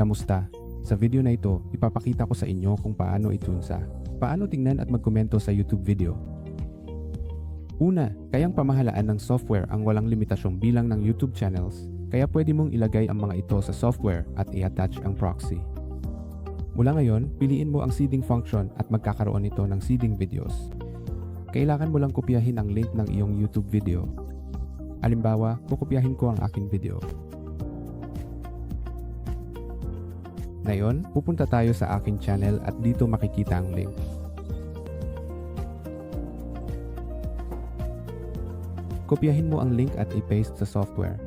Kamusta? Sa video na ito, ipapakita ko sa inyo kung paano paano tingnan at magkomento sa YouTube video. Una, kayang pamahalaan ng software ang walang limitasyong bilang ng YouTube channels, kaya pwede mong ilagay ang mga ito sa software at i-attach ang proxy. Mula ngayon, piliin mo ang seeding function at magkakaroon ito ng seeding videos. Kailangan mo lang kopyahin ang link ng iyong YouTube video. Halimbawa, kukopyahin ko ang aking video. Ngayon, pupunta tayo sa aking channel at dito makikita ang link. Kopyahin mo ang link at i-paste sa software.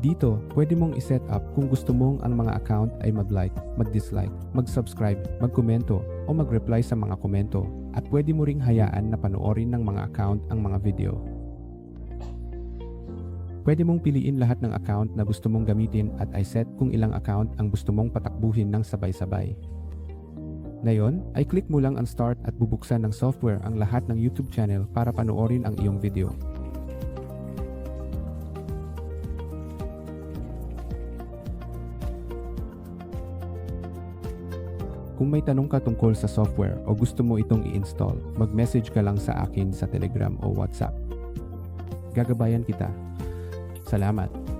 Dito, pwede mong i-set up kung gusto mong ang mga account ay mag-like, mag-dislike, mag-subscribe, mag-komento o mag-reply sa mga komento at pwede mo ring hayaan na panoorin ng mga account ang mga video. Pwede mong piliin lahat ng account na gusto mong gamitin at i-set kung ilang account ang gusto mong patakbuhin ng sabay-sabay. Ngayon, ay click mo lang ang start at bubuksan ng software ang lahat ng YouTube channel para panoorin ang iyong video. Kung may tanong ka tungkol sa software o gusto mo itong i-install, mag-message ka lang sa akin sa Telegram o WhatsApp. Gagabayan kita. Salamat!